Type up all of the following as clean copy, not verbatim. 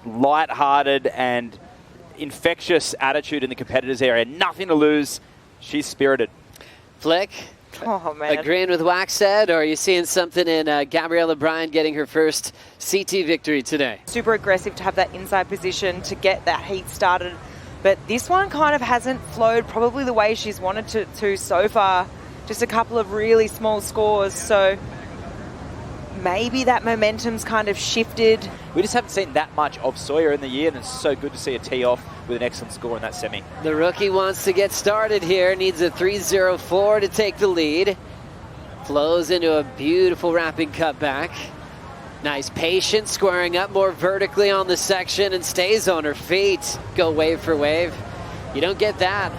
light-hearted and infectious attitude in the competitors' area. Nothing to lose. She's spirited. Flick, oh, man. agreeing with Waxhead, or are you seeing something in Gabriela Bryan getting her first CT victory today? Super aggressive to have that inside position to get that heat started. But this one kind of hasn't flowed probably the way she's wanted to so far. Just a couple of really small scores. So maybe that momentum's kind of shifted. We just haven't seen that much of Sawyer in the year, and it's so good to see her tee off with an excellent score in that semi. The rookie wants to get started here, needs a 3.04 to take the lead. Flows into a beautiful wrapping cutback. Nice patience, squaring up more vertically on the section and stays on her feet. Go wave for wave. You don't get that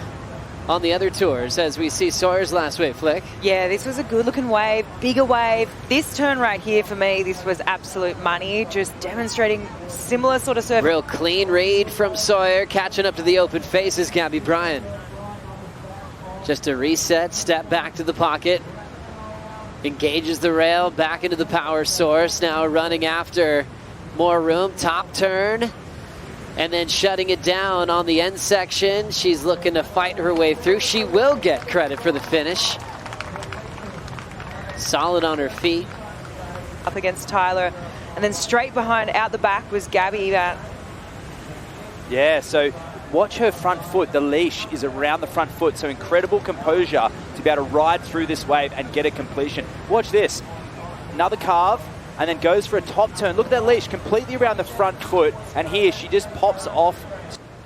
on the other tours, as we see Sawyer's last wave, Flick. Yeah, this was a good-looking wave, bigger wave. This turn right here, for me, this was absolute money, just demonstrating similar sort of surface. Real clean read from Sawyer, catching up to the open faces, Gabby Bryan. Just a reset, step back to the pocket. Engages the rail, back into the power source, now running after more room, top turn. And then shutting it down on the end section. She's looking to fight her way through. She will get credit for the finish. Solid on her feet. Up against Tyler. And then straight behind, out the back, was Gabby. Yeah, so watch her front foot. The leash is around the front foot, so incredible composure to be able to ride through this wave and get a completion. Watch this. Another carve. And then goes for a top turn. Look at that leash, completely around the front foot. And here she just pops off.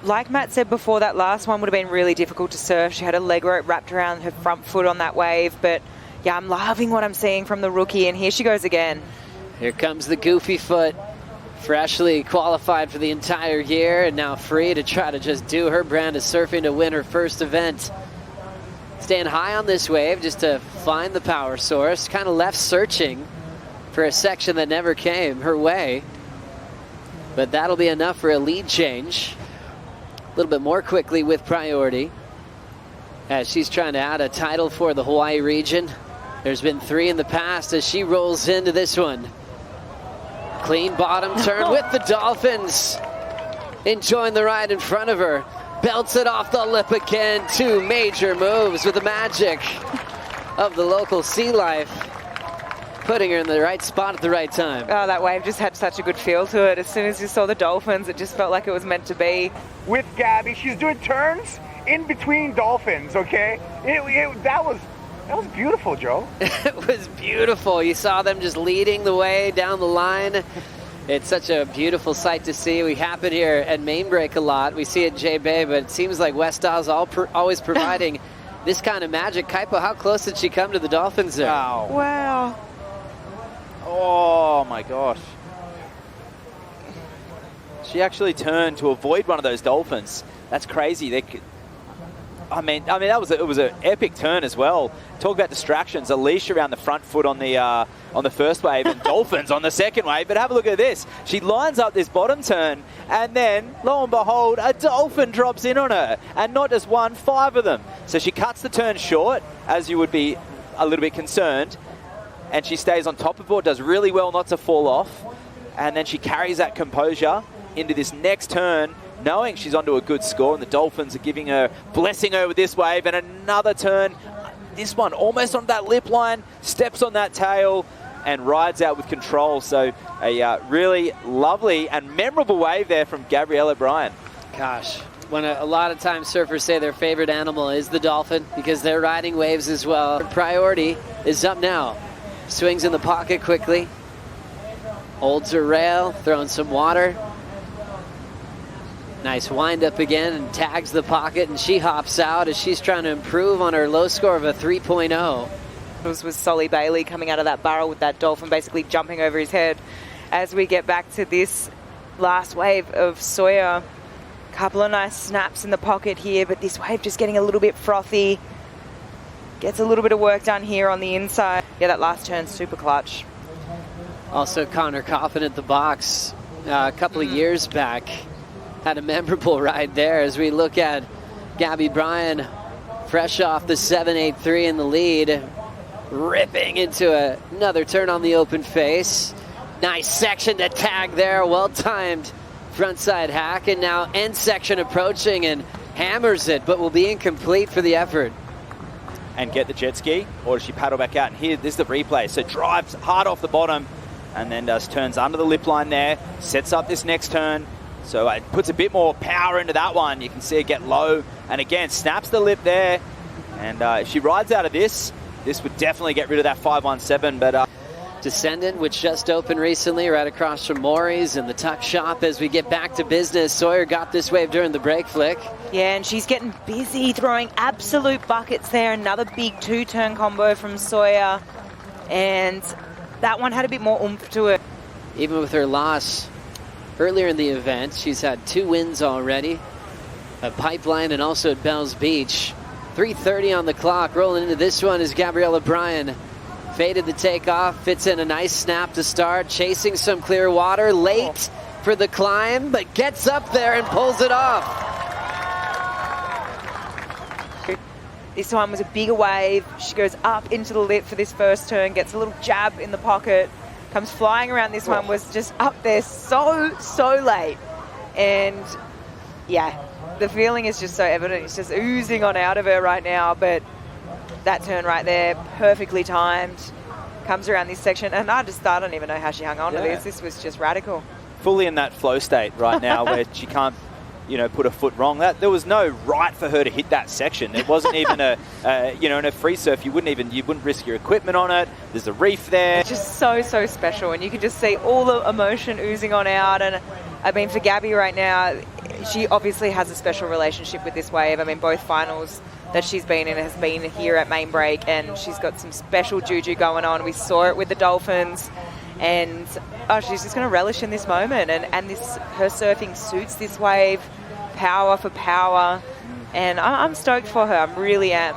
Like Matt said before, that last one would have been really difficult to surf. She had a leg rope wrapped around her front foot on that wave. But yeah, I'm loving what I'm seeing from the rookie. And here she goes again. Here comes the goofy foot. Freshly qualified for the entire year and now free to try to just do her brand of surfing to win her first event. Staying high on this wave just to find the power source. Kind of left searching for a section that never came her way. But that'll be enough for a lead change. A little bit more quickly with priority, as she's trying to add a title for the Hawaii region. There's been 3 in the past as she rolls into this one. Clean bottom turn with the Dolphins. Enjoying the ride in front of her. Belts it off the lip again. 2 major moves with the magic of the local sea life. Putting her in the right spot at the right time. Oh, that wave just had such a good feel to it. As soon as you saw the Dolphins, it just felt like it was meant to be. With Gabby, she's doing turns in between dolphins, okay? That was beautiful, Joe. It was beautiful. You saw them just leading the way down the line. It's such a beautiful sight to see. We happen here at Mainbreak a lot. We see it at J-Bay, but it seems like West Isles always providing this kind of magic. Kaipo, how close did she come to the Dolphins there? Wow. Oh my gosh. She actually turned to avoid one of those dolphins. That's crazy. I mean it was an epic turn as well. Talk about distractions. A leash around the front foot on the first wave and dolphins on the second wave. But have a look at this. She lines up this bottom turn and then, lo and behold, a dolphin drops in on her. And not just one, 5 of them. So she cuts the turn short, as you would be a little bit concerned. And she stays on top of it, does really well not to fall off. And then she carries that composure into this next turn, knowing she's onto a good score. And the Dolphins are blessing her with this wave. And another turn, this one almost on that lip line, steps on that tail and rides out with control. So a really lovely and memorable wave there from Gabriela Bryan. Gosh, when a lot of times surfers say their favorite animal is the dolphin because they're riding waves as well. Priority is up now. Swings in the pocket quickly. Holds her rail, throwing some water. Nice wind up again and tags the pocket, and she hops out as she's trying to improve on her low score of a 3.0. It was Solly Bailey coming out of that barrel with that dolphin basically jumping over his head. As we get back to this last wave of Sawyer, couple of nice snaps in the pocket here, but this wave just getting a little bit frothy. Gets a little bit of work done here on the inside. Yeah, that last turn, super clutch. Also, Connor Coffin at the box a couple of years back. Had a memorable ride there as we look at Gabby Bryan, fresh off the 7.83 in the lead, ripping into another turn on the open face. Nice section to tag there, well timed frontside hack, and now end section approaching and hammers it, but will be incomplete for the effort. And get the jet ski, or does she paddle back out? And here, this is the replay. So drives hard off the bottom, and then turns under the lip line there, sets up this next turn. So it puts a bit more power into that one. You can see it get low, and again, snaps the lip there. And if she rides out of this would definitely get rid of that 517, but... Descendant, which just opened recently, right across from Maury's and the tuck shop as we get back to business. Sawyer got this wave during the brake flick. Yeah, and she's getting busy, throwing absolute buckets there. Another big two-turn combo from Sawyer. And that one had a bit more oomph to it. Even with her loss earlier in the event, she's had 2 wins already. At Pipeline and also at Bells Beach. 3:30 on the clock. Rolling into this one is Gabriela Bryan. Faded the takeoff, fits in a nice snap to start, chasing some clear water, late for the climb, but gets up there and pulls it off. This one was a bigger wave. She goes up into the lip for this first turn, gets a little jab in the pocket, comes flying around. This one was just up there so late. And yeah, the feeling is just so evident. It's just oozing on out of her right now, but that turn right there, perfectly timed, comes around this section, and I don't even know how she hung on to this. This was just radical. Fully in that flow state right now where she can't, put a foot wrong. There was no right for her to hit that section. It wasn't even in a free surf, you wouldn't risk your equipment on it. There's a reef there. It's just so special, and you can just see all the emotion oozing on out. And I mean, for Gabby right now, she obviously has a special relationship with this wave. I mean, both finals that she's been in has been here at Main Break, and she's got some special juju going on. We saw it with the Dolphins, and she's just going to relish in this moment, and her surfing suits this wave, power for power, and I'm stoked for her. I really am.